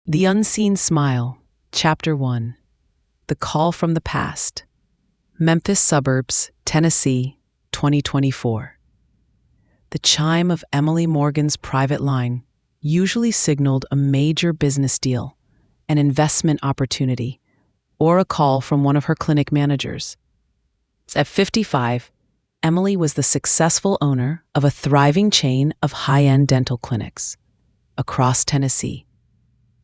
The Unseen Smile, Chapter 1. The Call from the Past. Memphis Suburbs, Tennessee, 2024. The chime of Emily Morgan's private line usually signaled a major business deal, an investment opportunity, or a call from one of her clinic managers. At 55, Emily was the successful owner of a thriving chain of high-end dental clinics across Tennessee,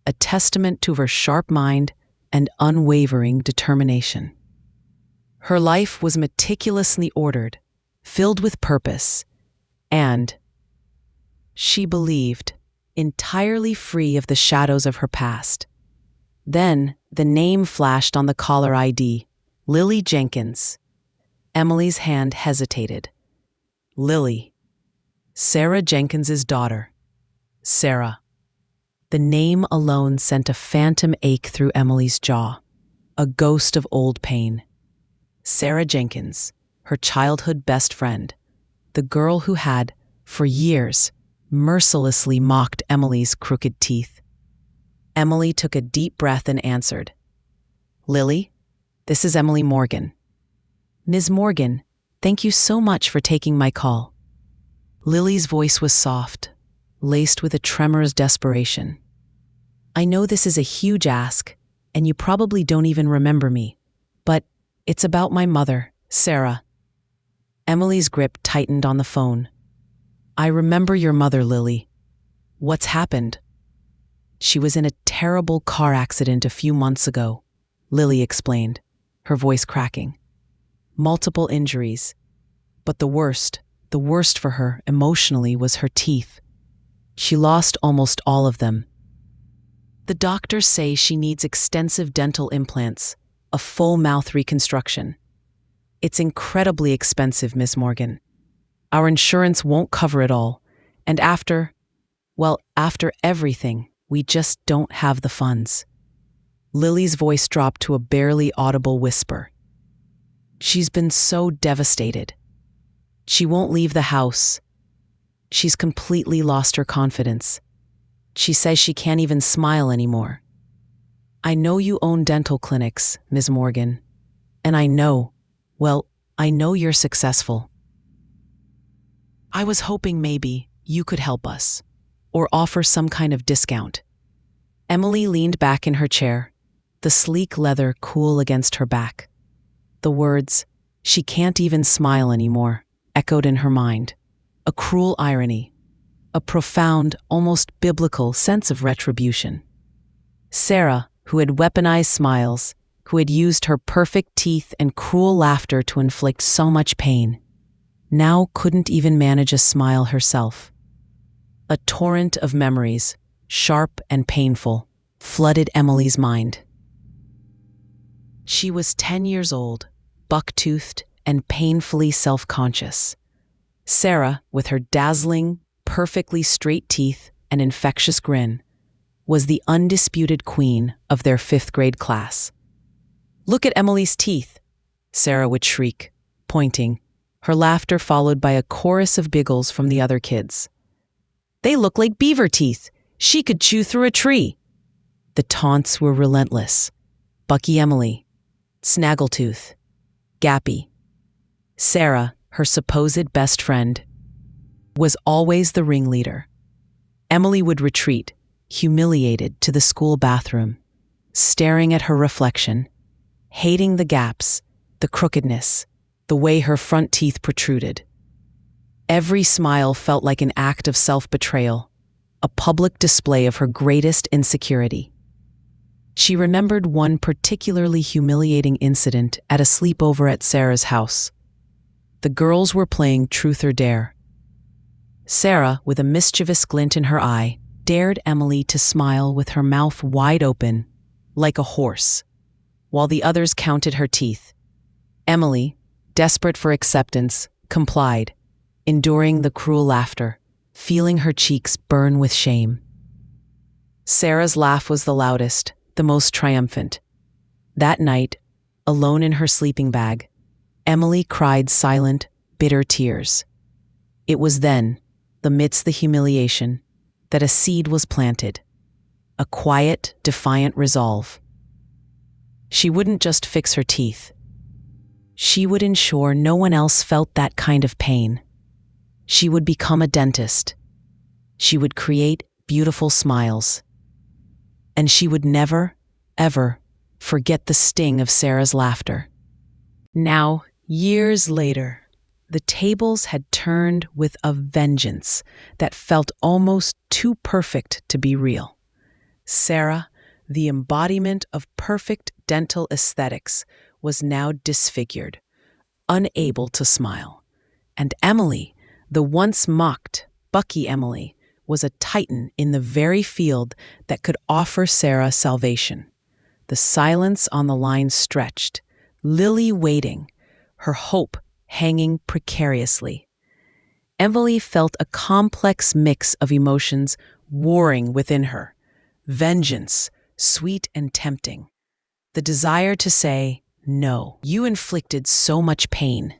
a testament to her sharp mind and unwavering determination. Her life was meticulously ordered, filled with purpose, and, she believed, entirely free of the shadows of her past. Then the name flashed on the caller ID, Lily Jenkins. Emily's hand hesitated. Lily. Sarah Jenkins's daughter. Sarah. The name alone sent a phantom ache through Emily's jaw, a ghost of old pain. Sarah Jenkins, her childhood best friend, the girl who had, for years, mercilessly mocked Emily's crooked teeth. Emily took a deep breath and answered, "Lily, this is Emily Morgan." "Ms. Morgan, thank you so much for taking my call." Lily's voice was soft, laced with a tremor's desperation. "I know this is a huge ask, and you probably don't even remember me, but it's about my mother, Sarah." Emily's grip tightened on the phone. "I remember your mother, Lily. What's happened?" "She was in a terrible car accident a few months ago," Lily explained, her voice cracking. "Multiple injuries. But the worst for her emotionally was her teeth. She lost almost all of them. The doctors say she needs extensive dental implants, a full mouth reconstruction. It's incredibly expensive, Miss Morgan. Our insurance won't cover it all, and after everything, we just don't have the funds." Lily's voice dropped to a barely audible whisper. "She's been so devastated. She won't leave the house. She's completely lost her confidence. She says she can't even smile anymore. I know you own dental clinics, Ms. Morgan, and I know you're successful. I was hoping maybe you could help us, or offer some kind of discount." Emily leaned back in her chair, the sleek leather cool against her back. The words, "she can't even smile anymore," echoed in her mind, a cruel irony, a profound, almost biblical sense of retribution. Sarah, who had weaponized smiles, who had used her perfect teeth and cruel laughter to inflict so much pain, now couldn't even manage a smile herself. A torrent of memories, sharp and painful, flooded Emily's mind. She was 10 years old, buck-toothed and painfully self-conscious. Sarah, with her dazzling, perfectly straight teeth and infectious grin, was the undisputed queen of their 5th-grade class. "Look at Emily's teeth," Sarah would shriek, pointing, her laughter followed by a chorus of giggles from the other kids. "They look like beaver teeth. She could chew through a tree." The taunts were relentless. Bucky Emily, Snaggletooth, Gappy. Sarah, her supposed best friend, was always the ringleader. Emily would retreat, humiliated, to the school bathroom, staring at her reflection, hating the gaps, the crookedness, the way her front teeth protruded. Every smile felt like an act of self-betrayal, a public display of her greatest insecurity. She remembered one particularly humiliating incident at a sleepover at Sarah's house. The girls were playing Truth or Dare. Sarah, with a mischievous glint in her eye, dared Emily to smile with her mouth wide open, like a horse, while the others counted her teeth. Emily, desperate for acceptance, complied, enduring the cruel laughter, feeling her cheeks burn with shame. Sarah's laugh was the loudest, the most triumphant. That night, alone in her sleeping bag, Emily cried silent, bitter tears. It was then, amidst the humiliation, that a seed was planted. a quiet, defiant resolve. She wouldn't just fix her teeth. She would ensure no one else felt that kind of pain. She would become a dentist. She would create beautiful smiles. And she would never, ever forget the sting of Sarah's laughter. Now, years later, the tables had turned with a vengeance that felt almost too perfect to be real. Sarah, the embodiment of perfect dental aesthetics, was now disfigured, unable to smile. And Emily, the once mocked Bucky Emily, was a titan in the very field that could offer Sarah salvation. The silence on the line stretched, Lily waiting, her hope hanging precariously. Emily felt a complex mix of emotions warring within her. Vengeance, sweet and tempting. The desire to say, "No, you inflicted so much pain.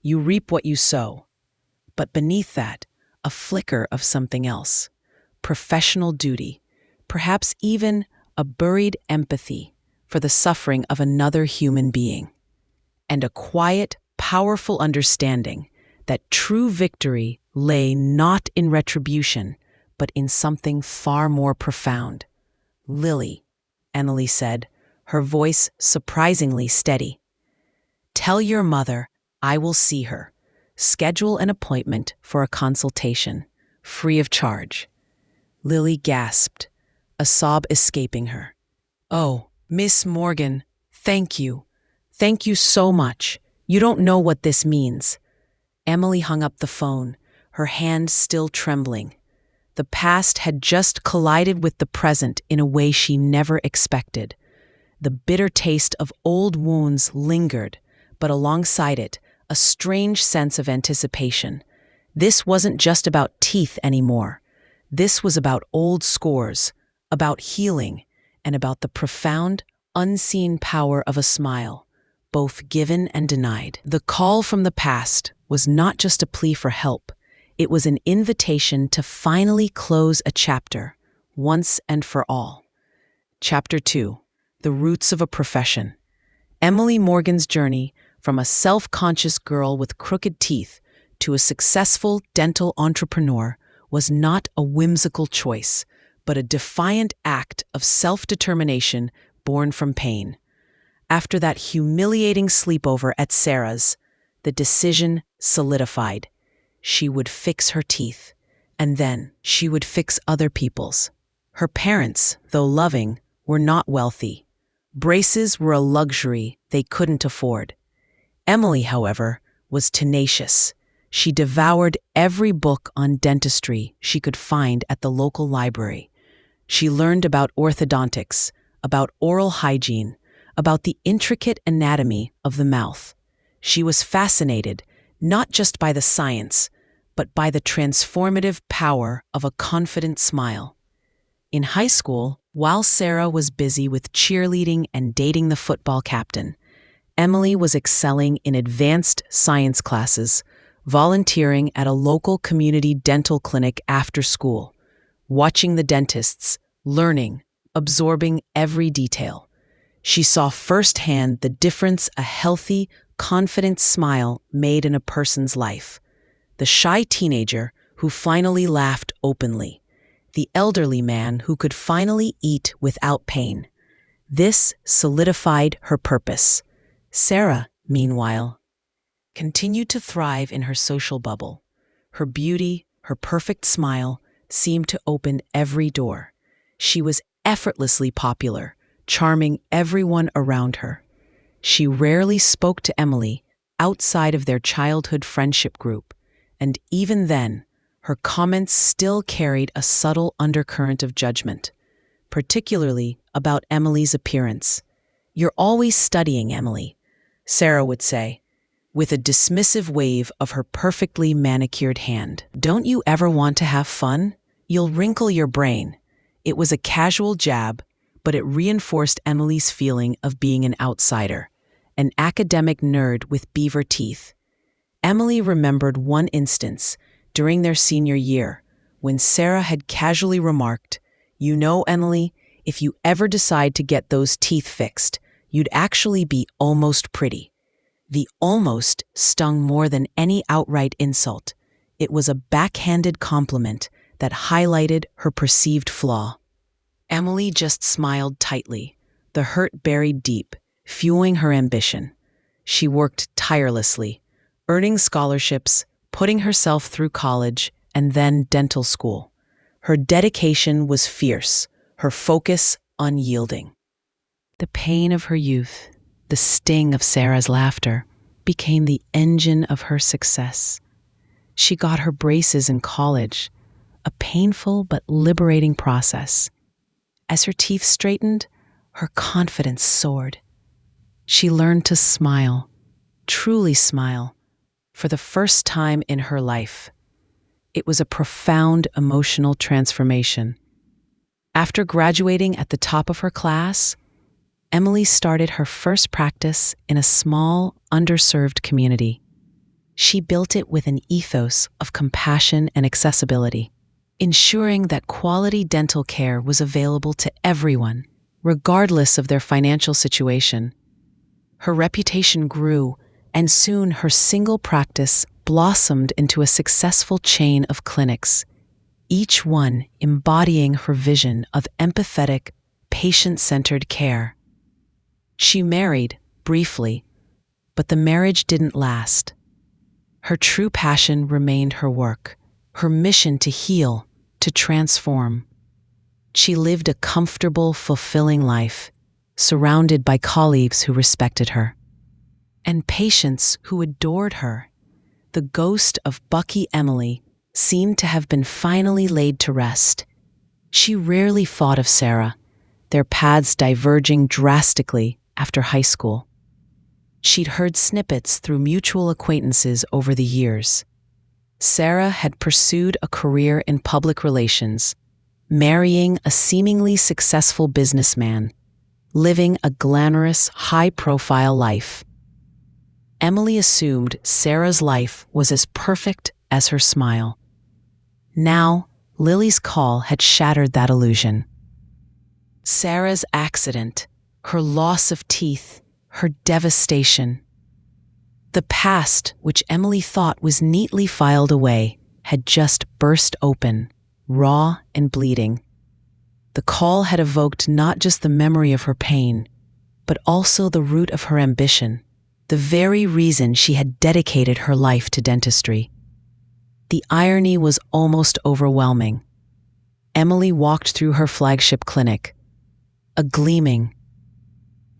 You reap what you sow." But beneath that, a flicker of something else. Professional duty, perhaps even a buried empathy for the suffering of another human being. And a quiet, powerful understanding that true victory lay not in retribution, but in something far more profound. "Lily," Emily said, her voice surprisingly steady. "Tell your mother I will see her. Schedule an appointment for a consultation, free of charge." Lily gasped, a sob escaping her. "Oh, Miss Morgan, thank you. Thank you so much. You don't know what this means." Emily hung up the phone, her hand still trembling. The past had just collided with the present in a way she never expected. The bitter taste of old wounds lingered, but alongside it, a strange sense of anticipation. This wasn't just about teeth anymore. This was about old scores, about healing, and about the profound, unseen power of a smile, both given and denied. The call from the past was not just a plea for help. It was an invitation to finally close a chapter, once and for all. Chapter 2. The Roots of a Profession. Emily Morgan's journey from a self-conscious girl with crooked teeth to a successful dental entrepreneur was not a whimsical choice, but a defiant act of self-determination born from pain. After that humiliating sleepover at Sarah's, the decision solidified. She would fix her teeth, and then she would fix other people's. Her parents, though loving, were not wealthy. Braces were a luxury they couldn't afford. Emily, however, was tenacious. She devoured every book on dentistry she could find at the local library. She learned about orthodontics, about oral hygiene, about the intricate anatomy of the mouth. She was fascinated not just by the science, but by the transformative power of a confident smile. In high school, while Sarah was busy with cheerleading and dating the football captain, Emily was excelling in advanced science classes, volunteering at a local community dental clinic after school, watching the dentists, learning, absorbing every detail. She saw firsthand the difference a healthy, confident smile made in a person's life. The shy teenager who finally laughed openly. The elderly man who could finally eat without pain. This solidified her purpose. Sarah, meanwhile, continued to thrive in her social bubble. Her beauty, her perfect smile, seemed to open every door. She was effortlessly popular, charming everyone around her. She rarely spoke to Emily outside of their childhood friendship group, and even then, her comments still carried a subtle undercurrent of judgment, particularly about Emily's appearance. "You're always studying, Emily," Sarah would say, with a dismissive wave of her perfectly manicured hand. "Don't you ever want to have fun? You'll wrinkle your brain." It was a casual jab, but it reinforced Emily's feeling of being an outsider, an academic nerd with beaver teeth. Emily remembered one instance during their senior year when Sarah had casually remarked, "You know, Emily, if you ever decide to get those teeth fixed, you'd actually be almost pretty." The almost stung more than any outright insult. It was a backhanded compliment that highlighted her perceived flaw. Emily just smiled tightly, the hurt buried deep, fueling her ambition. She worked tirelessly, earning scholarships, putting herself through college, and then dental school. Her dedication was fierce, her focus unyielding. The pain of her youth, the sting of Sarah's laughter, became the engine of her success. She got her braces in college, a painful but liberating process. As her teeth straightened, her confidence soared. She learned to smile, truly smile, for the first time in her life. It was a profound emotional transformation. After graduating at the top of her class, Emily started her first practice in a small, underserved community. She built it with an ethos of compassion and accessibility, ensuring that quality dental care was available to everyone, regardless of their financial situation. Her reputation grew, and soon her single practice blossomed into a successful chain of clinics, each one embodying her vision of empathetic, patient-centered care. She married, briefly, but the marriage didn't last. Her true passion remained her work, her mission to heal, to transform. She lived a comfortable, fulfilling life, surrounded by colleagues who respected her, and patients who adored her. The ghost of Bucky Emily seemed to have been finally laid to rest. She rarely thought of Sarah, their paths diverging drastically after high school. She'd heard snippets through mutual acquaintances over the years. Sarah had pursued a career in public relations, marrying a seemingly successful businessman, living a glamorous, high-profile life. Emily assumed Sarah's life was as perfect as her smile. Now, Lily's call had shattered that illusion. Sarah's accident, her loss of teeth, her devastation. The past, which Emily thought was neatly filed away, had just burst open, raw and bleeding. The call had evoked not just the memory of her pain, but also the root of her ambition, the very reason she had dedicated her life to dentistry. The irony was almost overwhelming. Emily walked through her flagship clinic, a gleaming,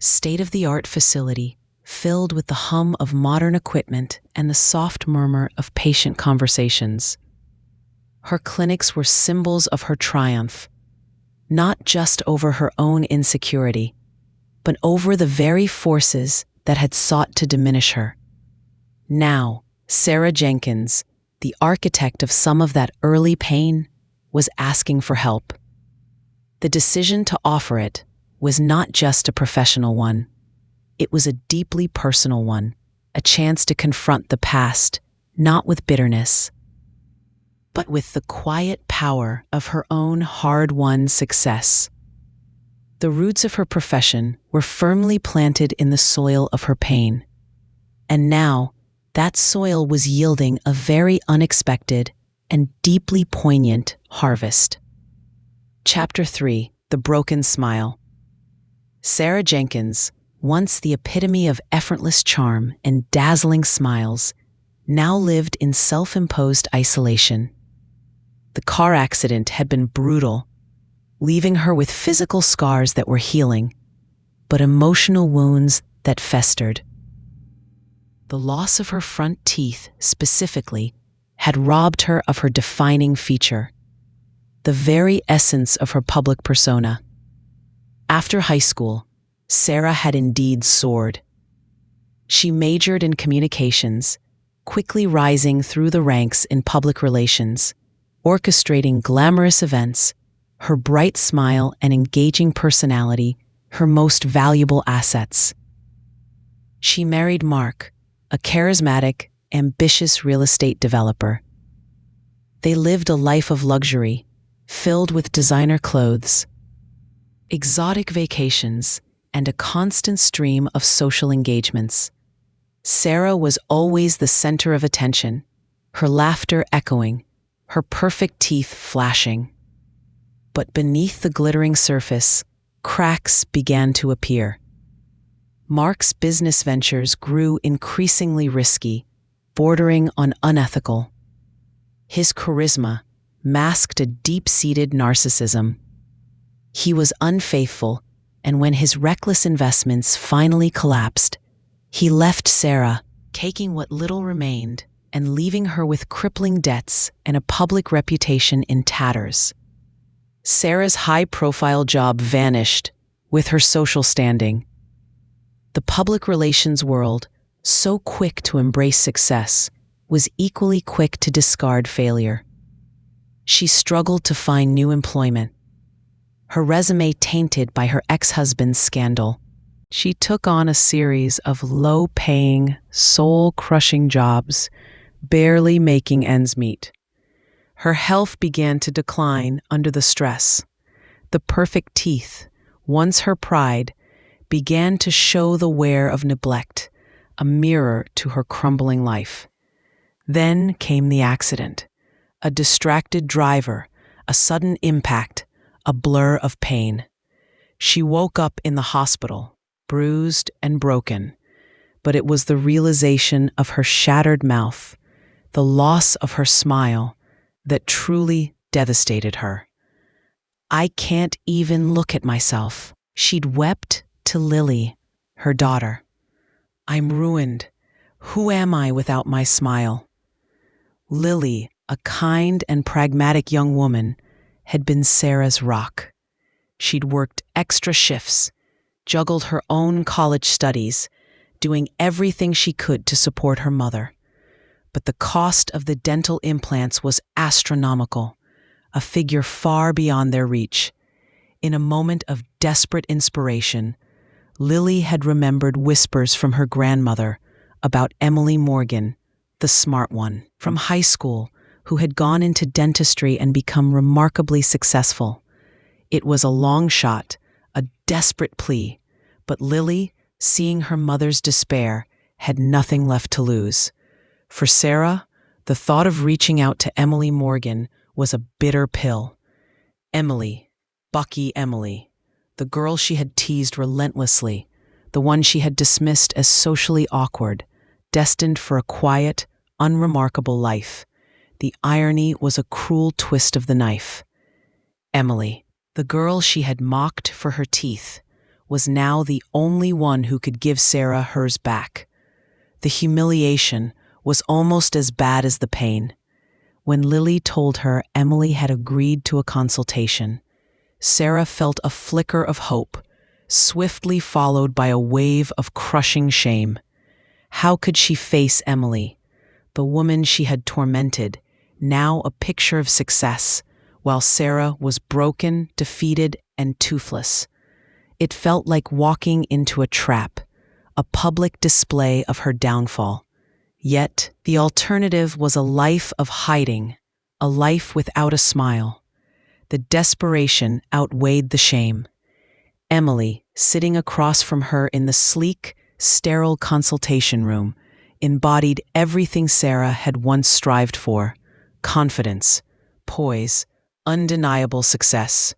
state-of-the-art facility filled with the hum of modern equipment and the soft murmur of patient conversations. Her clinics were symbols of her triumph, not just over her own insecurity, but over the very forces that had sought to diminish her. Now, Sarah Jenkins, the architect of some of that early pain, was asking for help. The decision to offer it was not just a professional one. It was a deeply personal one, a chance to confront the past, not with bitterness, but with the quiet power of her own hard-won success. The roots of her profession were firmly planted in the soil of her pain, and now that soil was yielding a very unexpected and deeply poignant harvest. Chapter 3: The Broken Smile. Sarah Jenkins, once the epitome of effortless charm and dazzling smiles, now lived in self-imposed isolation. The car accident had been brutal, leaving her with physical scars that were healing, but emotional wounds that festered. The loss of her front teeth, specifically, had robbed her of her defining feature, the very essence of her public persona. After high school, Sarah had indeed soared. She majored in communications, quickly rising through the ranks in public relations, orchestrating glamorous events, her bright smile and engaging personality, her most valuable assets. She married Mark, a charismatic, ambitious real estate developer. They lived a life of luxury, filled with designer clothes, exotic vacations, and a constant stream of social engagements. Sarah was always the center of attention, her laughter echoing, her perfect teeth flashing. But beneath the glittering surface, cracks began to appear. Mark's business ventures grew increasingly risky, bordering on unethical. His charisma masked a deep-seated narcissism. He was unfaithful, and when his reckless investments finally collapsed, he left Sarah, taking what little remained and leaving her with crippling debts and a public reputation in tatters. Sarah's high-profile job vanished with her social standing. The public relations world, so quick to embrace success, was equally quick to discard failure. She struggled to find new employment, her resume tainted by her ex-husband's scandal. She took on a series of low-paying, soul-crushing jobs, barely making ends meet. Her health began to decline under the stress. The perfect teeth, once her pride, began to show the wear of neglect, a mirror to her crumbling life. Then came the accident. A distracted driver, a sudden impact, a blur of pain. She woke up in the hospital, bruised and broken, but it was the realization of her shattered mouth, the loss of her smile, that truly devastated her. "I can't even look at myself," she'd wept to Lily, her daughter. "I'm ruined. Who am I without my smile?" Lily, a kind and pragmatic young woman, had been Sarah's rock. She'd worked extra shifts, juggled her own college studies, doing everything she could to support her mother. But the cost of the dental implants was astronomical, a figure far beyond their reach. In a moment of desperate inspiration, Lily had remembered whispers from her grandmother about Emily Morgan, the smart one, from high school, who had gone into dentistry and become remarkably successful. It was a long shot, a desperate plea, but Lily, seeing her mother's despair, had nothing left to lose. For Sarah, the thought of reaching out to Emily Morgan was a bitter pill. Emily, Bucky Emily, the girl she had teased relentlessly, the one she had dismissed as socially awkward, destined for a quiet, unremarkable life. The irony was a cruel twist of the knife. Emily, the girl she had mocked for her teeth, was now the only one who could give Sarah hers back. The humiliation was almost as bad as the pain. When Lily told her Emily had agreed to a consultation, Sarah felt a flicker of hope, swiftly followed by a wave of crushing shame. How could she face Emily, the woman she had tormented, now a picture of success, while Sarah was broken, defeated, and toothless? It felt like walking into a trap, a public display of her downfall. Yet, the alternative was a life of hiding, a life without a smile. The desperation outweighed the shame. Emily, sitting across from her in the sleek, sterile consultation room, embodied everything Sarah had once strived for: confidence, poise, undeniable success.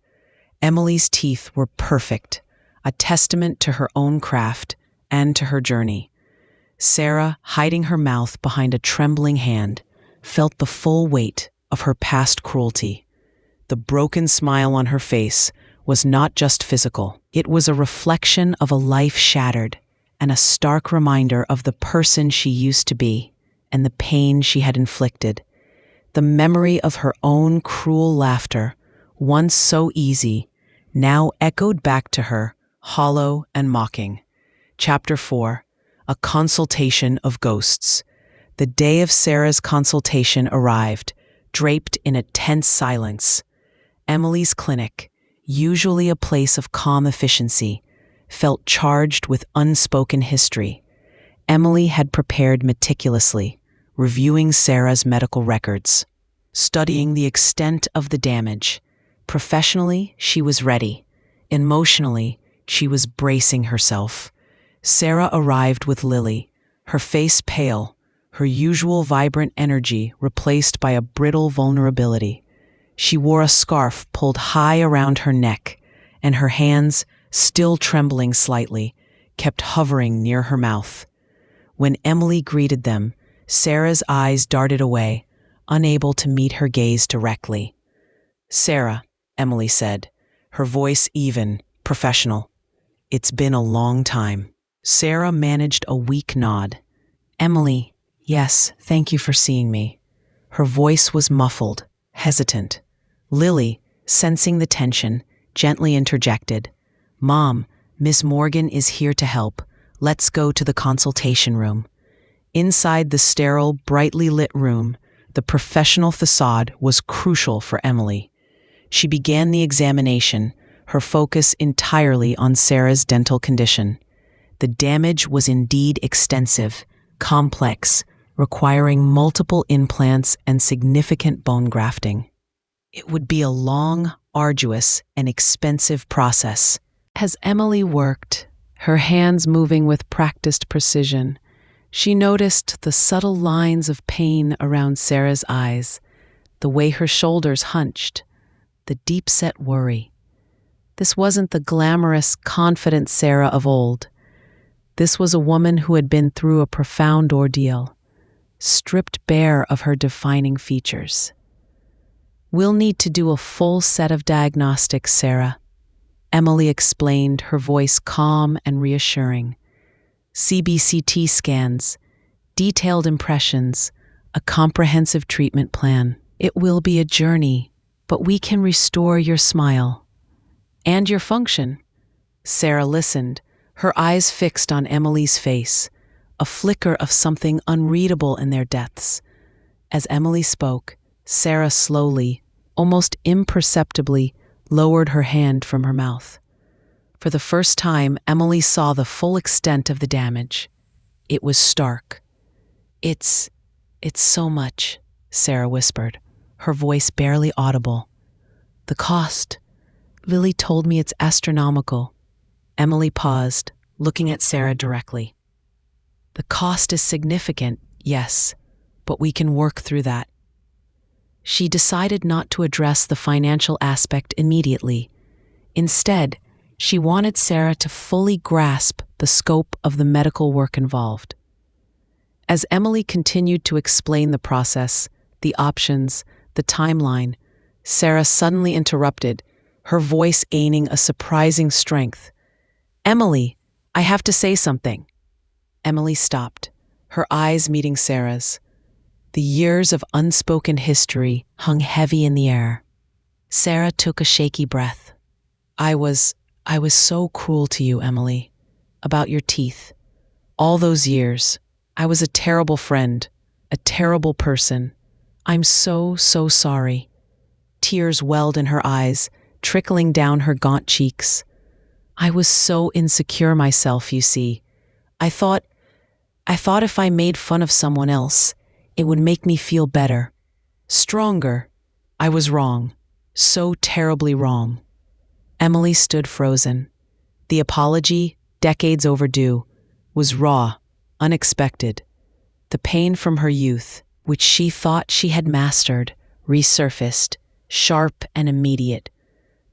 Emily's teeth were perfect, a testament to her own craft and to her journey. Sarah, hiding her mouth behind a trembling hand, felt the full weight of her past cruelty. The broken smile on her face was not just physical. It was a reflection of a life shattered and a stark reminder of the person she used to be and the pain she had inflicted. The memory of her own cruel laughter, once so easy, now echoed back to her, hollow and mocking. Chapter 4. A Consultation of Ghosts. The day of Sarah's consultation arrived, draped in a tense silence. Emily's clinic, usually a place of calm efficiency, felt charged with unspoken history. Emily had prepared meticulously, reviewing Sarah's medical records, studying the extent of the damage, Professionally, she was ready. Emotionally, she was bracing herself. Sarah arrived with Lily, her face pale, her usual vibrant energy replaced by a brittle vulnerability. She wore a scarf pulled high around her neck, and her hands, still trembling slightly, kept hovering near her mouth. When Emily greeted them, Sarah's eyes darted away, unable to meet her gaze directly. "Sarah," Emily said, her voice even, professional. "It's been a long time." Sarah managed a weak nod. "Emily, yes, thank you for seeing me." Her voice was muffled, hesitant. Lily, sensing the tension, gently interjected. "Mom, Miss Morgan is here to help. Let's go to the consultation room." Inside the sterile, brightly lit room, the professional facade was crucial for Emily. She began the examination, her focus entirely on Sarah's dental condition. The damage was indeed extensive, complex, requiring multiple implants and significant bone grafting. It would be a long, arduous, and expensive process. As Emily worked, her hands moving with practiced precision, she noticed the subtle lines of pain around Sarah's eyes, the way her shoulders hunched, the deep-set worry. This wasn't the glamorous, confident Sarah of old. This was a woman who had been through a profound ordeal, stripped bare of her defining features. "We'll need to do a full set of diagnostics, Sarah," Emily explained, her voice calm and reassuring. "CBCT scans, detailed impressions, a comprehensive treatment plan. It will be a journey, but we can restore your smile and your function." Sarah listened, her eyes fixed on Emily's face, a flicker of something unreadable in their depths. As Emily spoke, Sarah slowly, almost imperceptibly, lowered her hand from her mouth. For the first time, Emily saw the full extent of the damage. It was stark. It's so much," Sarah whispered, her voice barely audible. "The cost. Lily told me it's astronomical." Emily paused, looking at Sarah directly. "The cost is significant, yes, but we can work through that." She decided not to address the financial aspect immediately. Instead, she wanted Sarah to fully grasp the scope of the medical work involved. As Emily continued to explain the process, the options, the timeline, Sarah suddenly interrupted, her voice gaining a surprising strength. "Emily, I have to say something." Emily stopped, her eyes meeting Sarah's. The years of unspoken history hung heavy in the air. Sarah took a shaky breath. I was so cruel to you, Emily, about your teeth. All those years, I was a terrible friend, a terrible person. I'm so sorry." Tears welled in her eyes, trickling down her gaunt cheeks. "I was so insecure myself, you see. I thought if I made fun of someone else, it would make me feel better, stronger. I was wrong, so terribly wrong." Emily stood frozen. The apology, decades overdue, was raw, unexpected. The pain from her youth, which she thought she had mastered, resurfaced, sharp and immediate.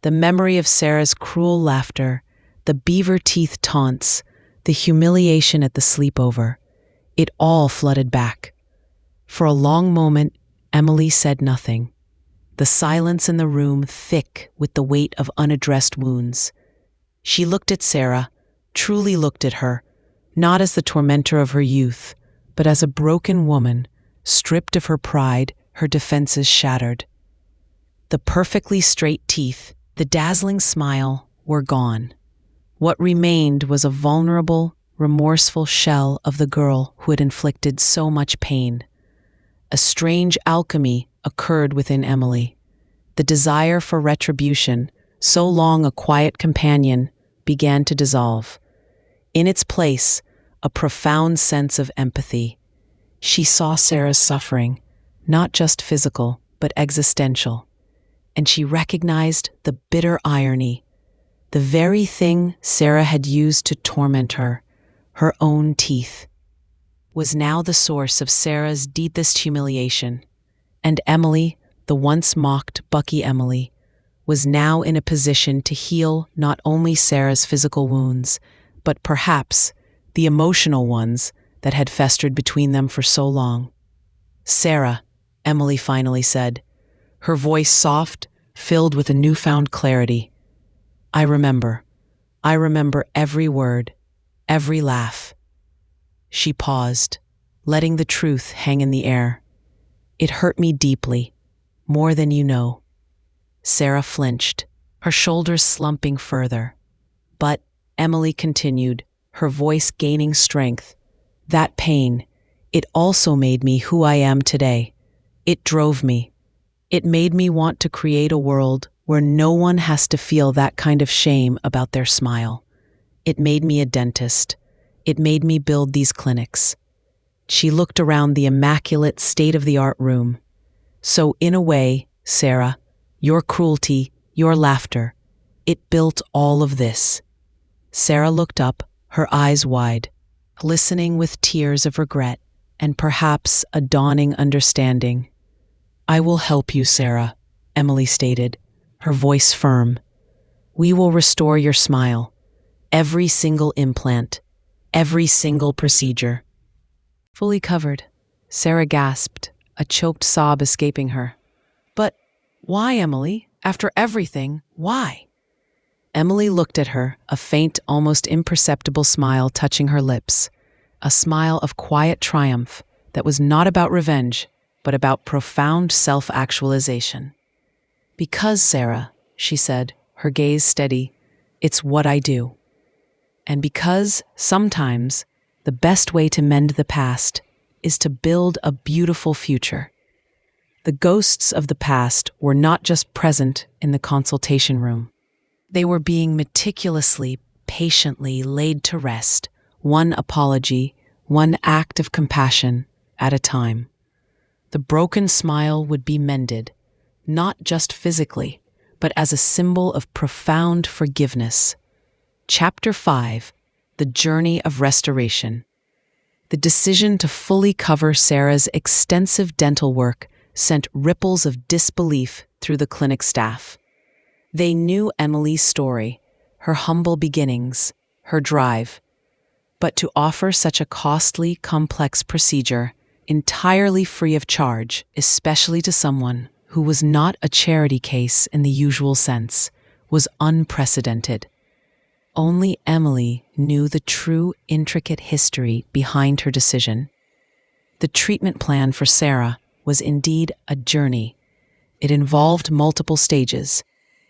The memory of Sarah's cruel laughter, the beaver teeth taunts, the humiliation at the sleepover, it all flooded back. For a long moment, Emily said nothing. The silence in the room thick with the weight of unaddressed wounds. She looked at Sarah, truly looked at her, not as the tormentor of her youth, but as a broken woman, stripped of her pride, her defenses shattered. The perfectly straight teeth, the dazzling smile, were gone. What remained was a vulnerable, remorseful shell of the girl who had inflicted so much pain. A strange alchemy occurred within Emily. The desire for retribution, so long a quiet companion, began to dissolve. In its place, a profound sense of empathy. She saw Sarah's suffering, not just physical, but existential. and she recognized the bitter irony. The very thing Sarah had used to torment her, her own teeth, was now the source of Sarah's deepest humiliation. And Emily, the once mocked Bucky Emily, was now in a position to heal not only Sarah's physical wounds, but perhaps the emotional ones that had festered between them for so long. "Sarah," Emily finally said, her voice soft, filled with a newfound clarity. I remember every word, every laugh." She paused, letting the truth hang in the air. "It hurt me deeply, more than you know." Sarah flinched, her shoulders slumping further. "But," Emily continued, her voice gaining strength, "that pain, it also made me who I am today. It drove me. It made me want to create a world where no one has to feel that kind of shame about their smile. It made me a dentist. It made me build these clinics." She looked around the immaculate, state-of-the-art room. "So in a way, Sarah, your cruelty, your laughter, it built all of this." Sarah looked up, her eyes wide, listening with tears of regret and perhaps a dawning understanding. "I will help you, Sarah," Emily stated, her voice firm. "We will restore your smile. Every single implant, every single procedure." Fully covered, Sarah gasped, a choked sob escaping her. "But why, Emily? After everything, why?" Emily looked at her, a faint, almost imperceptible smile touching her lips, a smile of quiet triumph that was not about revenge, but about profound self-actualization. "Because, Sarah," she said, her gaze steady, "it's what I do. And because, sometimes, the best way to mend the past is to build a beautiful future." The ghosts of the past were not just present in the consultation room. They were being meticulously, patiently laid to rest, one apology, one act of compassion at a time. The broken smile would be mended, not just physically, but as a symbol of profound forgiveness. Chapter 5: The Journey of Restoration. The decision to fully cover Sarah's extensive dental work sent ripples of disbelief through the clinic staff. They knew Emily's story, her humble beginnings, her drive. But to offer such a costly, complex procedure, entirely free of charge, especially to someone who was not a charity case in the usual sense, was unprecedented. Only Emily knew the true, intricate history behind her decision. The treatment plan for Sarah was indeed a journey. It involved multiple stages: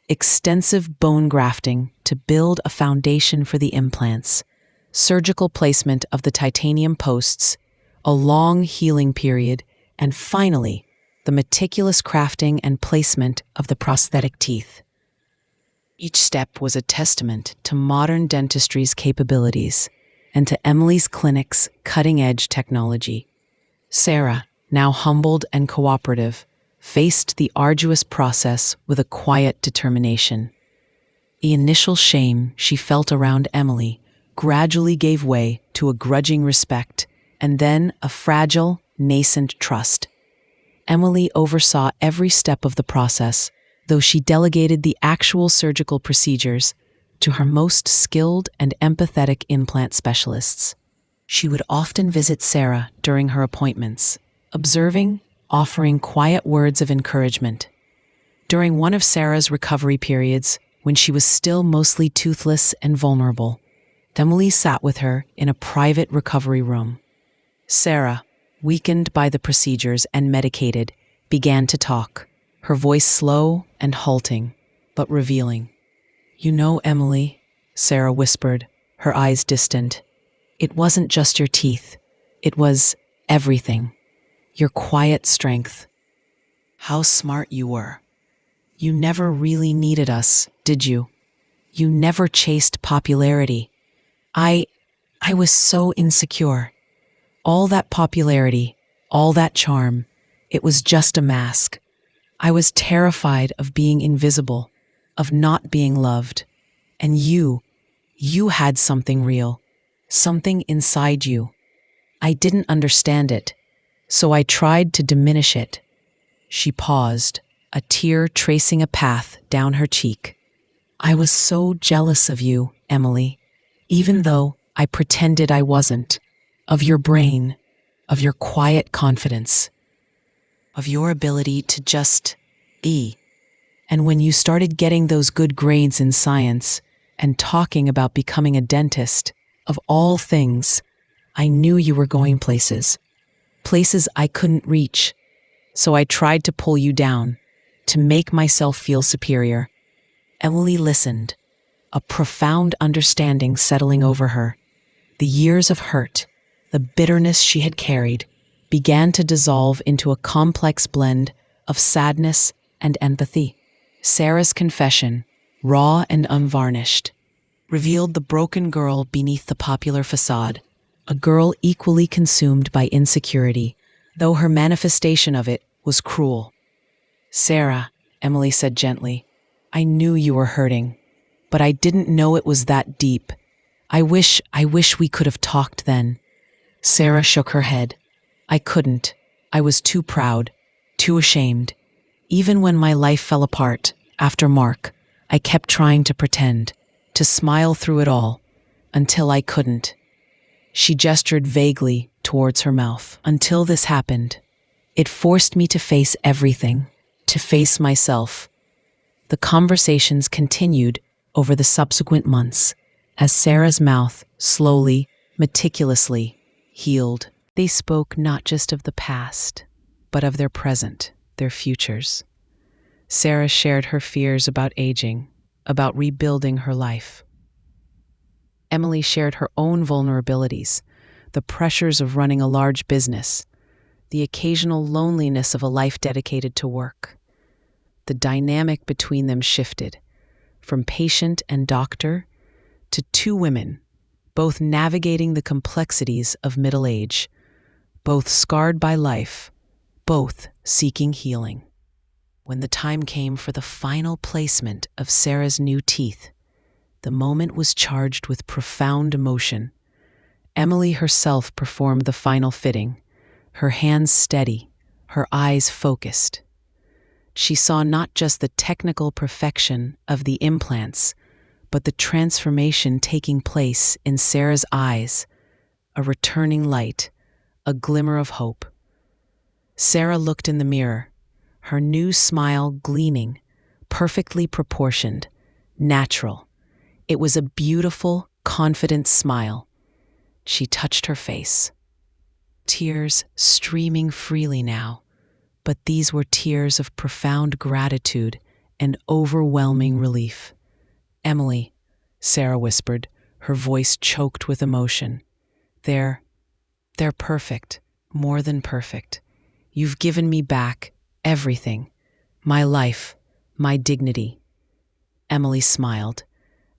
extensive bone grafting to build a foundation for the implants, surgical placement of the titanium posts, a long healing period, and finally, the meticulous crafting and placement of the prosthetic teeth. Each step was a testament to modern dentistry's capabilities and to Emily's clinic's cutting-edge technology. Sarah, now humbled and cooperative, faced the arduous process with a quiet determination. The initial shame she felt around Emily gradually gave way to a grudging respect and then a fragile, nascent trust. Emily oversaw every step of the process, though she delegated the actual surgical procedures to her most skilled and empathetic implant specialists. She would often visit Sarah during her appointments, observing, offering quiet words of encouragement. During one of Sarah's recovery periods, when she was still mostly toothless and vulnerable, Emily sat with her in a private recovery room. Sarah, weakened by the procedures and medicated, began to talk, her voice slow and halting, but revealing. "You know, Emily," Sarah whispered, her eyes distant, "it wasn't just your teeth. It was everything. Your quiet strength. How smart you were. You never really needed us, did you? You never chased popularity. I was so insecure. All that popularity, all that charm, it was just a mask. I was terrified of being invisible, of not being loved. And you had something real, something inside you. I didn't understand it, so I tried to diminish it. She paused, a tear tracing a path down her cheek. I was so jealous of you, Emily, even though I pretended I wasn't. Of your brain, of your quiet confidence, of your ability to just be. And when you started getting those good grades in science and talking about becoming a dentist, of all things, I knew you were going places I couldn't reach. So I tried to pull you down, to make myself feel superior. Emily listened, a profound understanding settling over her. The years of hurt, the bitterness she had carried, began to dissolve into a complex blend of sadness and empathy. Sarah's confession, raw and unvarnished, revealed the broken girl beneath the popular facade, a girl equally consumed by insecurity, though her manifestation of it was cruel. Sarah, Emily said gently, I knew you were hurting, but I didn't know it was that deep. I wish we could have talked then. Sarah shook her head. I couldn't. I was too proud, too ashamed. Even when my life fell apart, after Mark, I kept trying to pretend, to smile through it all, until I couldn't. She gestured vaguely towards her mouth. Until this happened, it forced me to face everything, to face myself. The conversations continued over the subsequent months, as Sarah's mouth slowly, meticulously healed. They spoke not just of the past, but of their present, their futures. Sarah shared her fears about aging, about rebuilding her life. Emily shared her own vulnerabilities, the pressures of running a large business, the occasional loneliness of a life dedicated to work. The dynamic between them shifted, from patient and doctor to two women, both navigating the complexities of middle age, both scarred by life, both seeking healing. When the time came for the final placement of Sarah's new teeth, the moment was charged with profound emotion. Emily herself performed the final fitting, her hands steady, her eyes focused. She saw not just the technical perfection of the implants, but the transformation taking place in Sarah's eyes, a returning light, a glimmer of hope. Sarah looked in the mirror, her new smile gleaming, perfectly proportioned, natural. It was a beautiful, confident smile. She touched her face. Tears streaming freely now, but these were tears of profound gratitude and overwhelming relief. Emily, Sarah whispered, her voice choked with emotion. They're perfect, more than perfect. You've given me back everything, my life, my dignity. Emily smiled,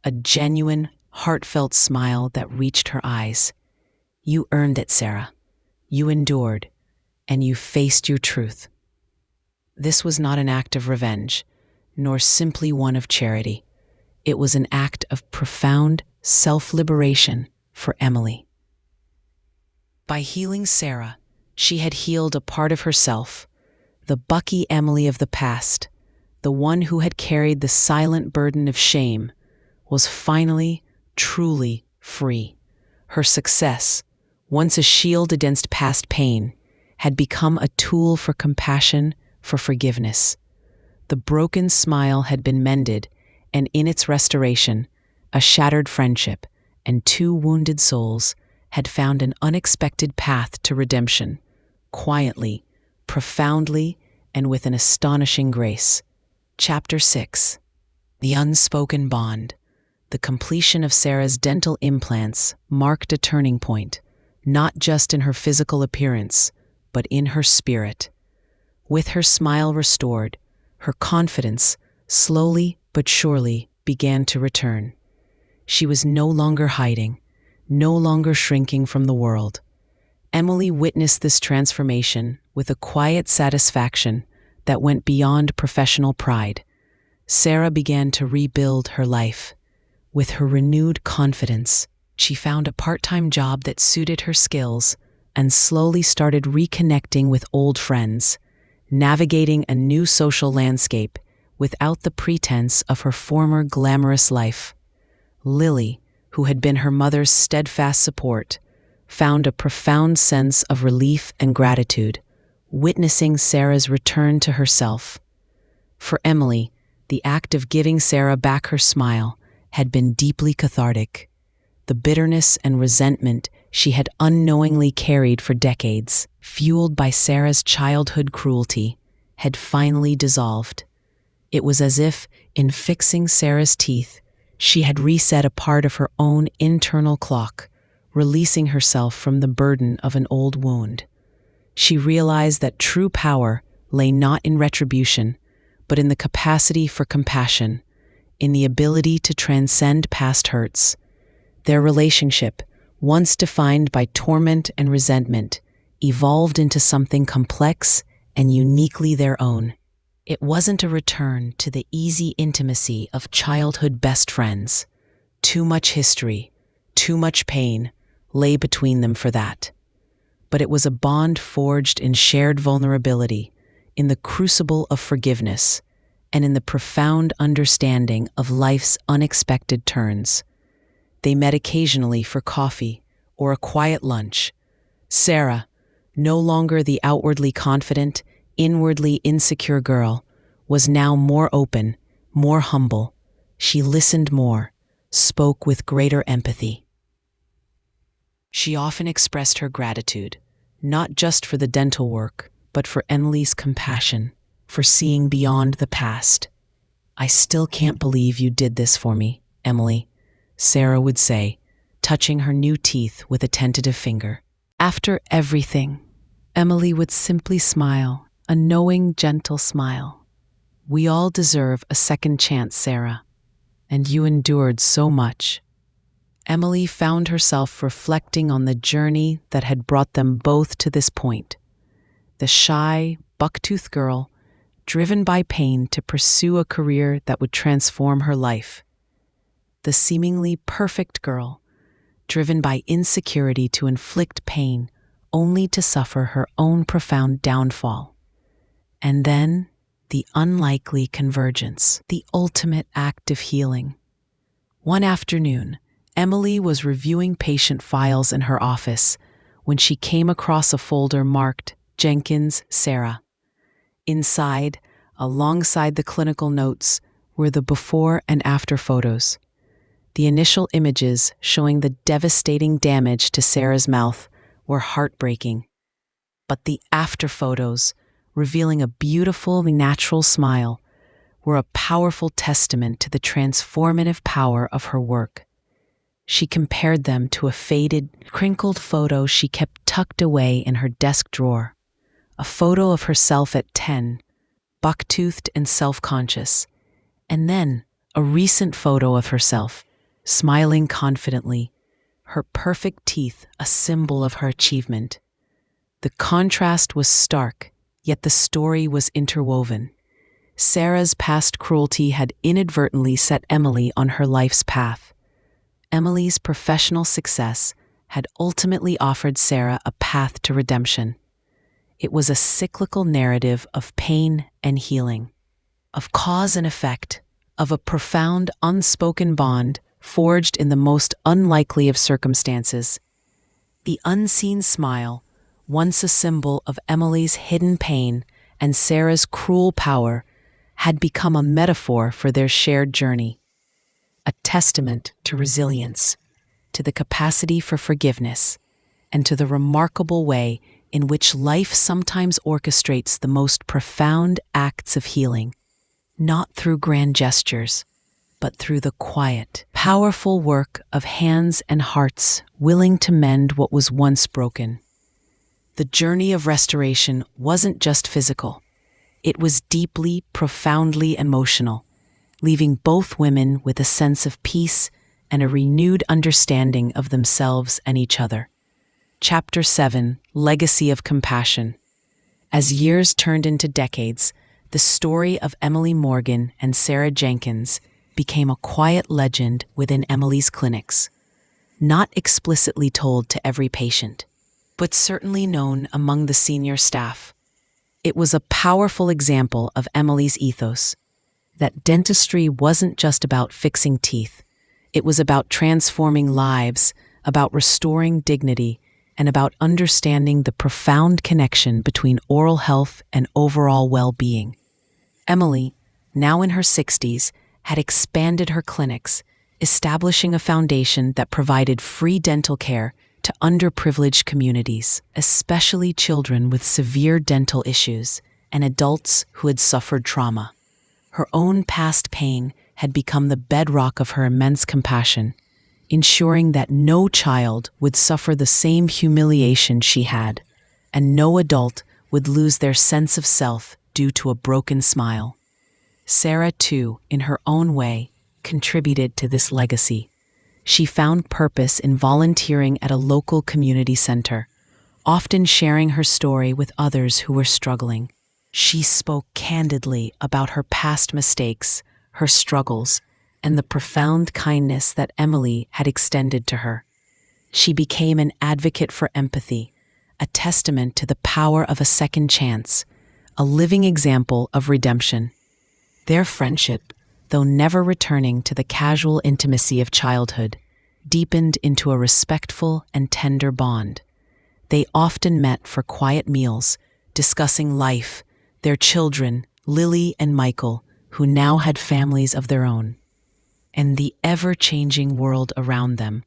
a genuine, heartfelt smile that reached her eyes. You earned it, Sarah. You endured, and you faced your truth. This was not an act of revenge, nor simply one of charity. It was an act of profound self-liberation for Emily. By healing Sarah, she had healed a part of herself, the Bucky Emily of the past, the one who had carried the silent burden of shame, was finally, truly free. Her success, once a shield against past pain, had become a tool for compassion, for forgiveness. The broken smile had been mended, and in its restoration, a shattered friendship and two wounded souls had found an unexpected path to redemption, quietly, profoundly, and with an astonishing grace. Chapter 6. The Unspoken Bond. The completion of Sarah's dental implants marked a turning point, not just in her physical appearance, but in her spirit. With her smile restored, her confidence, slowly but surely, began to return. She was no longer hiding, no longer shrinking from the world. Emily witnessed this transformation with a quiet satisfaction that went beyond professional pride. Sarah began to rebuild her life. With her renewed confidence, she found a part-time job that suited her skills and slowly started reconnecting with old friends, navigating a new social landscape without the pretense of her former glamorous life. Lily, who had been her mother's steadfast support, found a profound sense of relief and gratitude, witnessing Sarah's return to herself. For Emily, the act of giving Sarah back her smile had been deeply cathartic. The bitterness and resentment she had unknowingly carried for decades, fueled by Sarah's childhood cruelty, had finally dissolved. It was as if, in fixing Sarah's teeth, she had reset a part of her own internal clock, releasing herself from the burden of an old wound. She realized that true power lay not in retribution, but in the capacity for compassion, in the ability to transcend past hurts. Their relationship, once defined by torment and resentment, evolved into something complex and uniquely their own. It wasn't a return to the easy intimacy of childhood best friends. Too much history, too much pain lay between them for that. But it was a bond forged in shared vulnerability, in the crucible of forgiveness, and in the profound understanding of life's unexpected turns. They met occasionally for coffee or a quiet lunch. Sarah, no longer the outwardly confident, inwardly insecure girl, was now more open, more humble. She listened more, spoke with greater empathy. She often expressed her gratitude, not just for the dental work, but for Emily's compassion, for seeing beyond the past. "I still can't believe you did this for me, Emily," Sarah would say, touching her new teeth with a tentative finger. After everything, Emily would simply smile, a knowing, gentle smile. "We all deserve a second chance, Sarah, and you endured so much." Emily found herself reflecting on the journey that had brought them both to this point. The shy, buck-toothed girl, driven by pain to pursue a career that would transform her life. The seemingly perfect girl, driven by insecurity to inflict pain only to suffer her own profound downfall. And then, the unlikely convergence, the ultimate act of healing. One afternoon, Emily was reviewing patient files in her office when she came across a folder marked Jenkins, Sarah. Inside, alongside the clinical notes, were the before and after photos. The initial images showing the devastating damage to Sarah's mouth were heartbreaking. But the after photos, revealing a beautiful, natural smile, were a powerful testament to the transformative power of her work. She compared them to a faded, crinkled photo she kept tucked away in her desk drawer. A photo of herself at 10, buck-toothed and self-conscious, and then a recent photo of herself, smiling confidently, her perfect teeth a symbol of her achievement. The contrast was stark, yet the story was interwoven. Sarah's past cruelty had inadvertently set Emily on her life's path. Emily's professional success had ultimately offered Sarah a path to redemption. It was a cyclical narrative of pain and healing, of cause and effect, of a profound unspoken bond forged in the most unlikely of circumstances. The unseen smile, once a symbol of Emily's hidden pain and Sarah's cruel power, had become a metaphor for their shared journey, a testament to resilience, to the capacity for forgiveness, and to the remarkable way in which life sometimes orchestrates the most profound acts of healing, not through grand gestures, but through the quiet, powerful work of hands and hearts willing to mend what was once broken. The journey of restoration wasn't just physical. It was deeply, profoundly emotional, leaving both women with a sense of peace and a renewed understanding of themselves and each other. Chapter 7, Legacy of Compassion. As years turned into decades, the story of Emily Morgan and Sarah Jenkins became a quiet legend within Emily's clinics, not explicitly told to every patient, but certainly known among the senior staff. It was a powerful example of Emily's ethos, that dentistry wasn't just about fixing teeth. It was about transforming lives, about restoring dignity, and about understanding the profound connection between oral health and overall well-being. Emily, now in her 60s, had expanded her clinics, establishing a foundation that provided free dental care to underprivileged communities, especially children with severe dental issues and adults who had suffered trauma. Her own past pain had become the bedrock of her immense compassion, ensuring that no child would suffer the same humiliation she had, and no adult would lose their sense of self due to a broken smile. Sarah, too, in her own way, contributed to this legacy. She found purpose in volunteering at a local community center, often sharing her story with others who were struggling. She spoke candidly about her past mistakes, her struggles, and the profound kindness that Emily had extended to her. She became an advocate for empathy, a testament to the power of a second chance, a living example of redemption. Their friendship, though never returning to the casual intimacy of childhood, deepened into a respectful and tender bond. They often met for quiet meals, discussing life, their children, Lily and Michael, who now had families of their own, and the ever-changing world around them.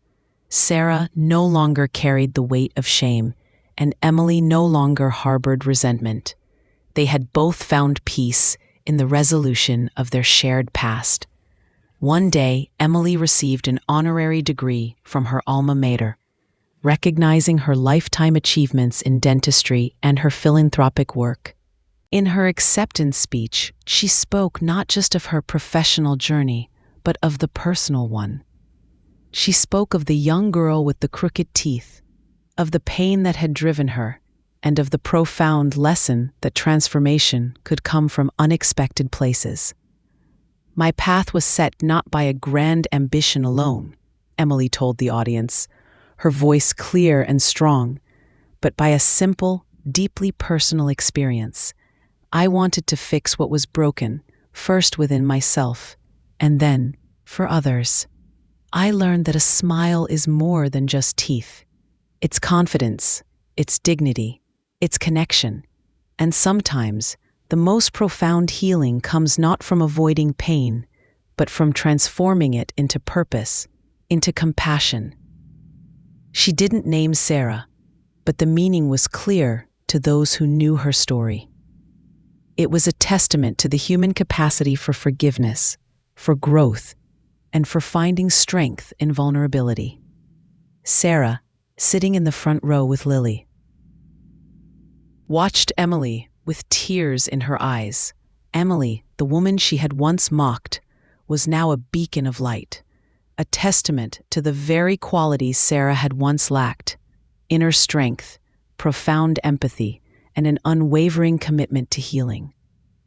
Sarah no longer carried the weight of shame, and Emily no longer harbored resentment. They had both found peace in the resolution of their shared past. One day, Emily received an honorary degree from her alma mater, recognizing her lifetime achievements in dentistry and her philanthropic work. In her acceptance speech, she spoke not just of her professional journey, but of the personal one. She spoke of the young girl with the crooked teeth, of the pain that had driven her, and of the profound lesson that transformation could come from unexpected places. "My path was set not by a grand ambition alone," Emily told the audience, her voice clear and strong, "but by a simple, deeply personal experience. I wanted to fix what was broken, first within myself, and then for others. I learned that a smile is more than just teeth. It's confidence, it's dignity, it's connection. And sometimes, the most profound healing comes not from avoiding pain, but from transforming it into purpose, into compassion." She didn't name Sarah, but the meaning was clear to those who knew her story. It was a testament to the human capacity for forgiveness, for growth, and for finding strength in vulnerability. Sarah, sitting in the front row with Lily, watched Emily with tears in her eyes. Emily, the woman she had once mocked, was now a beacon of light, a testament to the very qualities Sarah had once lacked: inner strength, profound empathy, and an unwavering commitment to healing.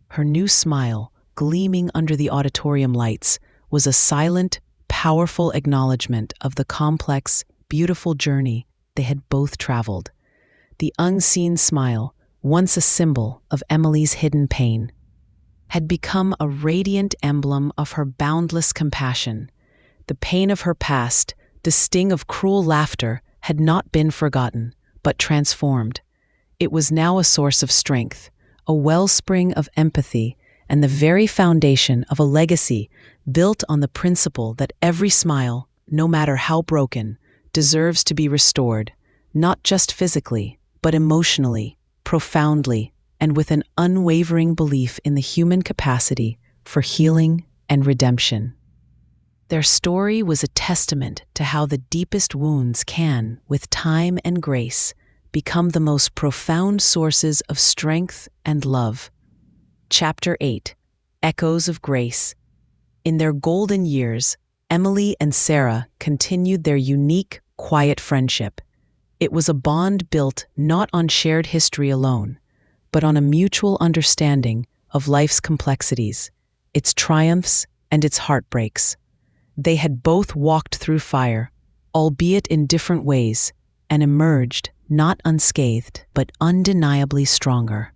Her new smile, gleaming under the auditorium lights, was a silent, powerful acknowledgement of the complex, beautiful journey they had both traveled. The unseen smile, once a symbol of Emily's hidden pain, had become a radiant emblem of her boundless compassion. The pain of her past, the sting of cruel laughter, had not been forgotten, but transformed. It was now a source of strength, a wellspring of empathy, and the very foundation of a legacy built on the principle that every smile, no matter how broken, deserves to be restored, not just physically, but emotionally, profoundly, and with an unwavering belief in the human capacity for healing and redemption. Their story was a testament to how the deepest wounds can, with time and grace, become the most profound sources of strength and love. Chapter 8: Echoes of Grace. In their golden years, Emily and Sarah continued their unique, quiet friendship. It was a bond built not on shared history alone, but on a mutual understanding of life's complexities, its triumphs and its heartbreaks. They had both walked through fire, albeit in different ways, and emerged not unscathed, but undeniably stronger.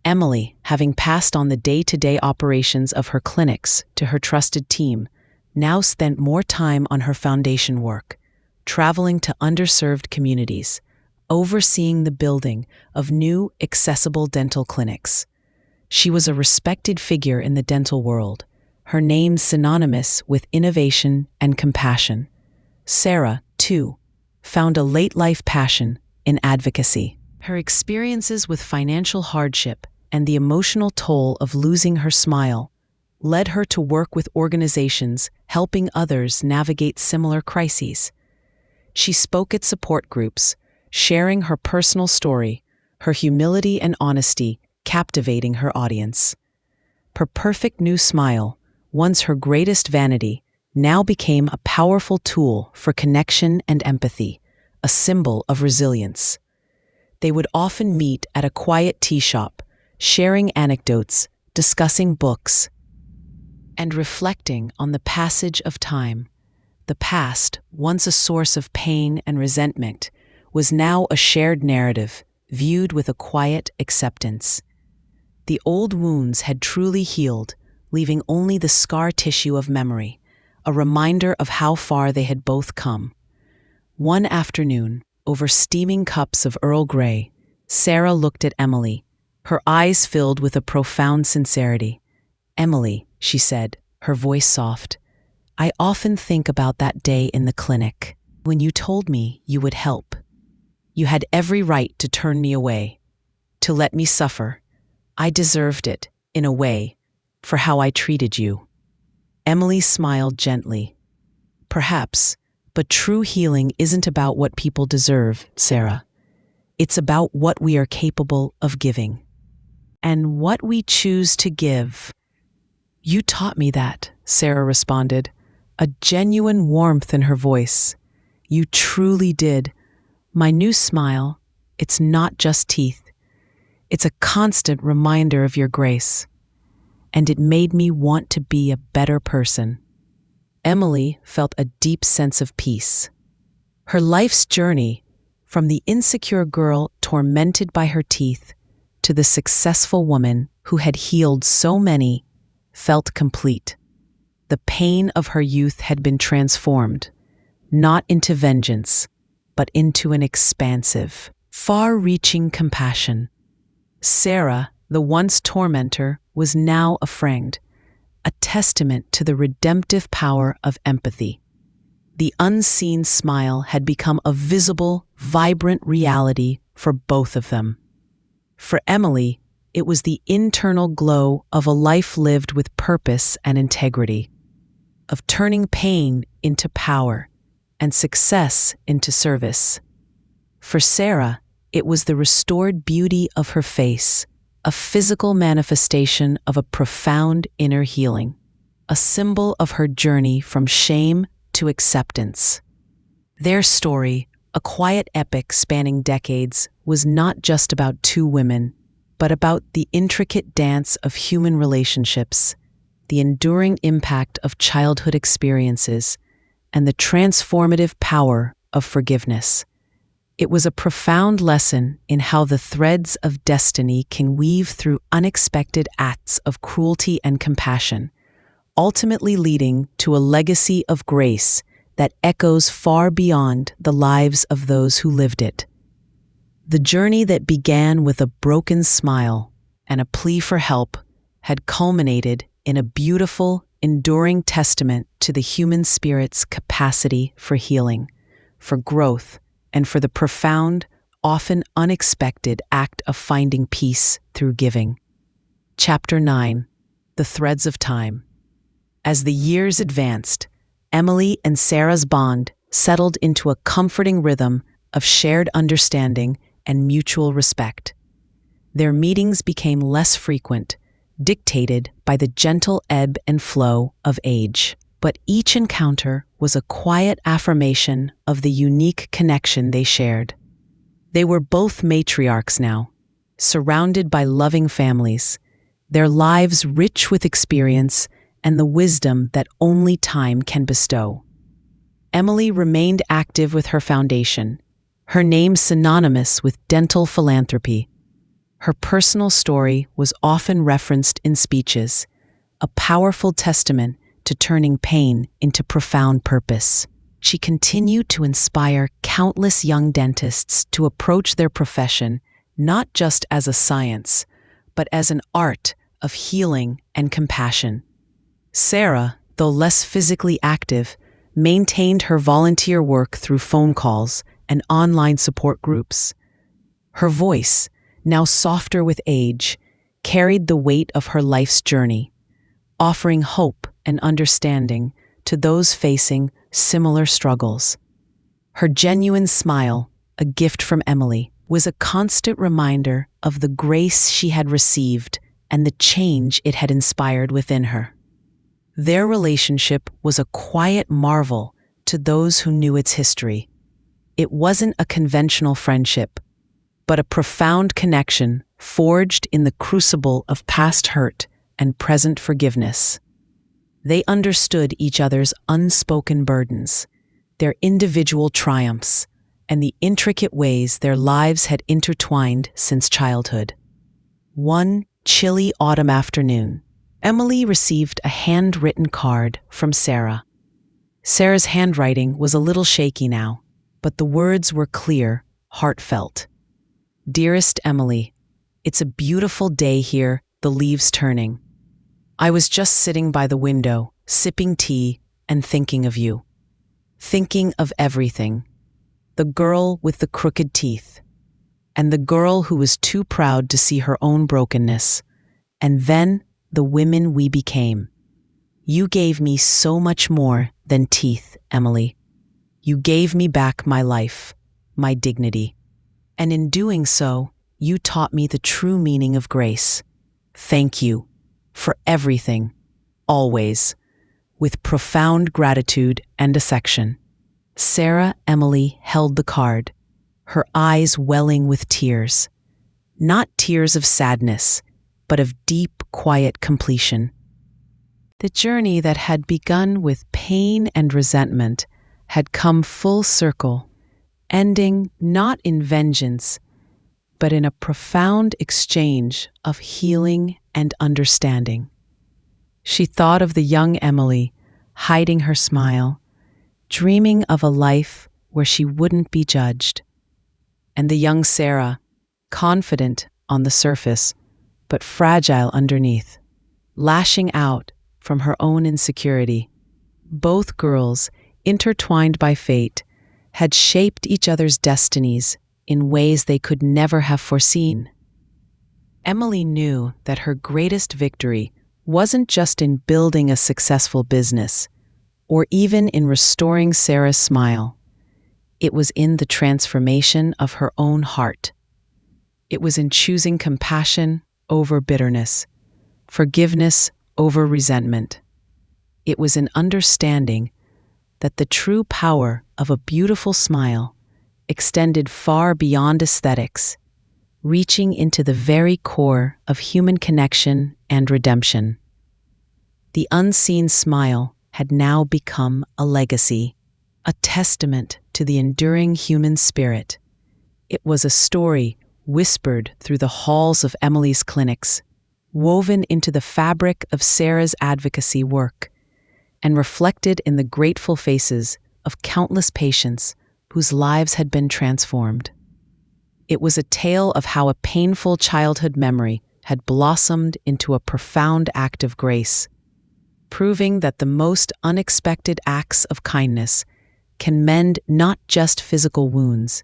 Emily, having passed on the day-to-day operations of her clinics to her trusted team, now spent more time on her foundation work, traveling to underserved communities, overseeing the building of new, accessible dental clinics. She was a respected figure in the dental world, her name synonymous with innovation and compassion. Sarah, too, found a late-life passion in advocacy. Her experiences with financial hardship and the emotional toll of losing her smile led her to work with organizations helping others navigate similar crises. She spoke at support groups, sharing her personal story, her humility and honesty captivating her audience. Her perfect new smile, once her greatest vanity, now became a powerful tool for connection and empathy, a symbol of resilience. They would often meet at a quiet tea shop, sharing anecdotes, discussing books, and reflecting on the passage of time. The past, once a source of pain and resentment, was now a shared narrative, viewed with a quiet acceptance. The old wounds had truly healed, leaving only the scar tissue of memory, a reminder of how far they had both come. One afternoon, over steaming cups of Earl Grey, Sarah looked at Emily, her eyes filled with a profound sincerity. "Emily," she said, her voice soft, "I often think about that day in the clinic, when you told me you would help. You had every right to turn me away, to let me suffer. I deserved it, in a way, for how I treated you." Emily smiled gently. "Perhaps, but true healing isn't about what people deserve, Sarah. It's about what we are capable of giving. And what we choose to give." "You taught me that," Sarah responded, a genuine warmth in her voice. "You truly did. My new smile, it's not just teeth. It's a constant reminder of your grace. And it made me want to be a better person." Emily felt a deep sense of peace. Her life's journey, from the insecure girl tormented by her teeth to the successful woman who had healed so many, felt complete. The pain of her youth had been transformed, not into vengeance, but into an expansive, far-reaching compassion. Sarah, the once tormentor, was now a friend, a testament to the redemptive power of empathy. The unseen smile had become a visible, vibrant reality for both of them. For Emily, it was the internal glow of a life lived with purpose and integrity, of turning pain into power and success into service. For Sarah, it was the restored beauty of her face, a physical manifestation of a profound inner healing, a symbol of her journey from shame to acceptance. Their story, a quiet epic spanning decades, was not just about two women, but about the intricate dance of human relationships, the enduring impact of childhood experiences, and the transformative power of forgiveness. It was a profound lesson in how the threads of destiny can weave through unexpected acts of cruelty and compassion, ultimately leading to a legacy of grace that echoes far beyond the lives of those who lived it. The journey that began with a broken smile and a plea for help had culminated in a beautiful, enduring testament to the human spirit's capacity for healing, for growth, and for the profound, often unexpected act of finding peace through giving. Chapter 9. The Threads of Time. As the years advanced, Emily and Sarah's bond settled into a comforting rhythm of shared understanding and mutual respect. Their meetings became less frequent, dictated by the gentle ebb and flow of age. But each encounter was a quiet affirmation of the unique connection they shared. They were both matriarchs now, surrounded by loving families, their lives rich with experience and the wisdom that only time can bestow. Emily remained active with her foundation, her name synonymous with dental philanthropy. Her personal story was often referenced in speeches, a powerful testament to turning pain into profound purpose. She continued to inspire countless young dentists to approach their profession not just as a science, but as an art of healing and compassion. Sarah, though less physically active, maintained her volunteer work through phone calls and online support groups. Her voice, now softer with age, carried the weight of her life's journey, offering hope and understanding to those facing similar struggles. Her genuine smile, a gift from Emily, was a constant reminder of the grace she had received and the change it had inspired within her. Their relationship was a quiet marvel to those who knew its history. It wasn't a conventional friendship, but a profound connection forged in the crucible of past hurt and present forgiveness. They understood each other's unspoken burdens, their individual triumphs, and the intricate ways their lives had intertwined since childhood. One chilly autumn afternoon, Emily received a handwritten card from Sarah. Sarah's handwriting was a little shaky now, but the words were clear, heartfelt. "Dearest Emily, it's a beautiful day here, the leaves turning. I was just sitting by the window, sipping tea and thinking of you. Thinking of everything. The girl with the crooked teeth, and the girl who was too proud to see her own brokenness, and then the women we became. You gave me so much more than teeth, Emily. You gave me back my life, my dignity. And in doing so, you taught me the true meaning of grace. Thank you for everything, always, with profound gratitude and affection." Sarah Emily held the card, her eyes welling with tears. Not tears of sadness, but of deep, quiet completion. The journey that had begun with pain and resentment had come full circle, ending not in vengeance, but in a profound exchange of healing and understanding. She thought of the young Emily, hiding her smile, dreaming of a life where she wouldn't be judged, and the young Sarah, confident on the surface, but fragile underneath, lashing out from her own insecurity. Both girls, intertwined by fate, had shaped each other's destinies in ways they could never have foreseen. Emily knew that her greatest victory wasn't just in building a successful business, or even in restoring Sarah's smile. It was in the transformation of her own heart. It was in choosing compassion over bitterness, forgiveness over resentment. It was in understanding that the true power of a beautiful smile extended far beyond aesthetics, reaching into the very core of human connection and redemption. The unseen smile had now become a legacy, a testament to the enduring human spirit. It was a story whispered through the halls of Emily's clinics, woven into the fabric of Sarah's advocacy work, and reflected in the grateful faces of countless patients whose lives had been transformed. It was a tale of how a painful childhood memory had blossomed into a profound act of grace, proving that the most unexpected acts of kindness can mend not just physical wounds,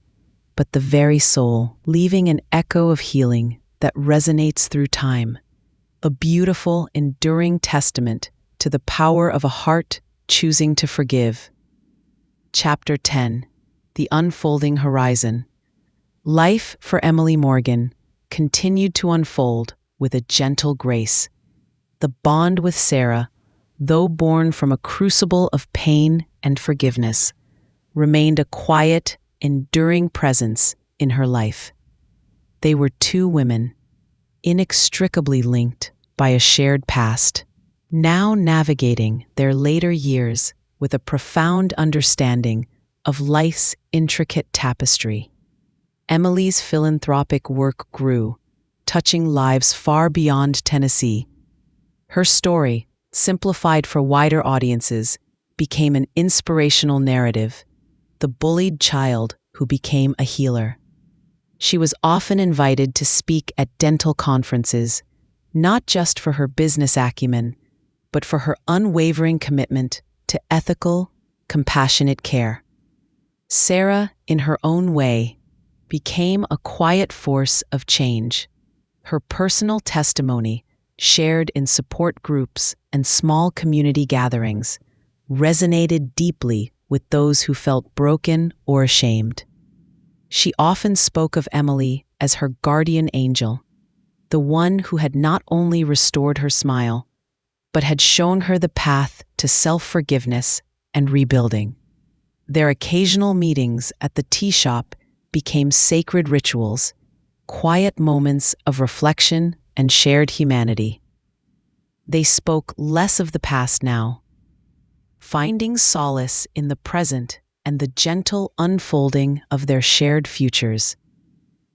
but the very soul, leaving an echo of healing that resonates through time, a beautiful, enduring testament to the power of a heart choosing to forgive. Chapter 10: The Unfolding Horizon. Life for Emily Morgan continued to unfold with a gentle grace. The bond with Sarah, though born from a crucible of pain and forgiveness, remained a quiet, enduring presence in her life. They were two women, inextricably linked by a shared past, now navigating their later years with a profound understanding of life's intricate tapestry. Emily's philanthropic work grew, touching lives far beyond Tennessee. Her story, simplified for wider audiences, became an inspirational narrative, the bullied child who became a healer. She was often invited to speak at dental conferences, not just for her business acumen, but for her unwavering commitment to ethical, compassionate care. Sarah, in her own way, became a quiet force of change. Her personal testimony, shared in support groups and small community gatherings, resonated deeply with those who felt broken or ashamed. She often spoke of Emily as her guardian angel, the one who had not only restored her smile, but had shown her the path to self-forgiveness and rebuilding. Their occasional meetings at the tea shop became sacred rituals, quiet moments of reflection and shared humanity. They spoke less of the past now, finding solace in the present and the gentle unfolding of their shared futures.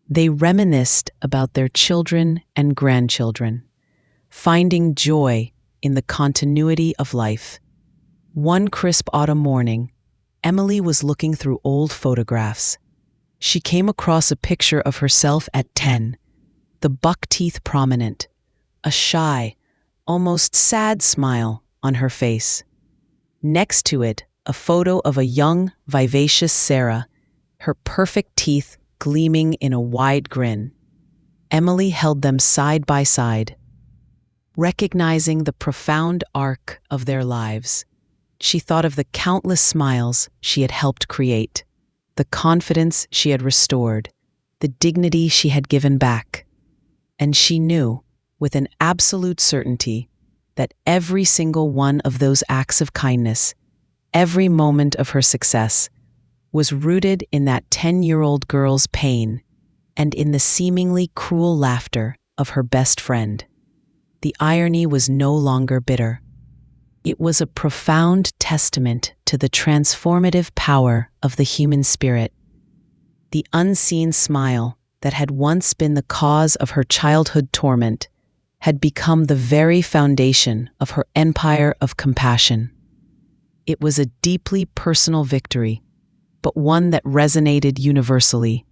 They reminisced about their children and grandchildren, finding joy in the continuity of life. One crisp autumn morning, Emily was looking through old photographs. She came across a picture of herself at 10, the buck teeth prominent, a shy, almost sad smile on her face. Next to it, a photo of a young, vivacious Sarah, her perfect teeth gleaming in a wide grin. Emily held them side by side, recognizing the profound arc of their lives. She thought of the countless smiles she had helped create, the confidence she had restored, the dignity she had given back. And she knew, with an absolute certainty, that every single one of those acts of kindness, every moment of her success, was rooted in that 10-year-old girl's pain and in the seemingly cruel laughter of her best friend. The irony was no longer bitter. It was a profound testament to the transformative power of the human spirit. The unseen smile that had once been the cause of her childhood torment had become the very foundation of her empire of compassion. It was a deeply personal victory, but one that resonated universally.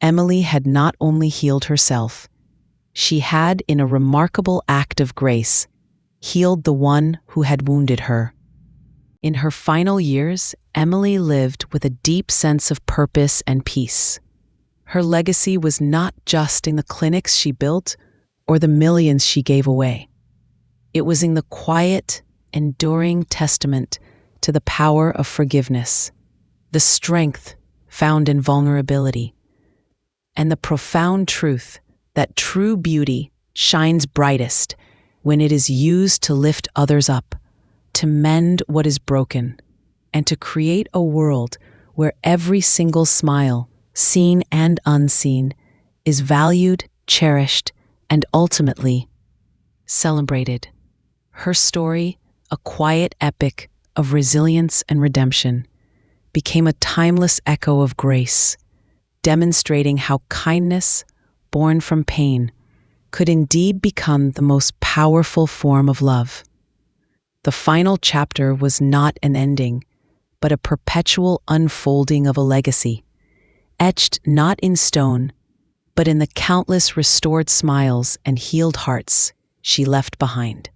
Emily had not only healed herself, she had, in a remarkable act of grace, healed the one who had wounded her. In her final years, Emily lived with a deep sense of purpose and peace. Her legacy was not just in the clinics she built or the millions she gave away. It was in the quiet, enduring testament to the power of forgiveness, the strength found in vulnerability, and the profound truth that true beauty shines brightest when it is used to lift others up, to mend what is broken, and to create a world where every single smile, seen and unseen, is valued, cherished, and ultimately celebrated. Her story, a quiet epic of resilience and redemption, became a timeless echo of grace, demonstrating how kindness, born from pain, could indeed become the most powerful form of love. The final chapter was not an ending, but a perpetual unfolding of a legacy, etched not in stone, but in the countless restored smiles and healed hearts she left behind.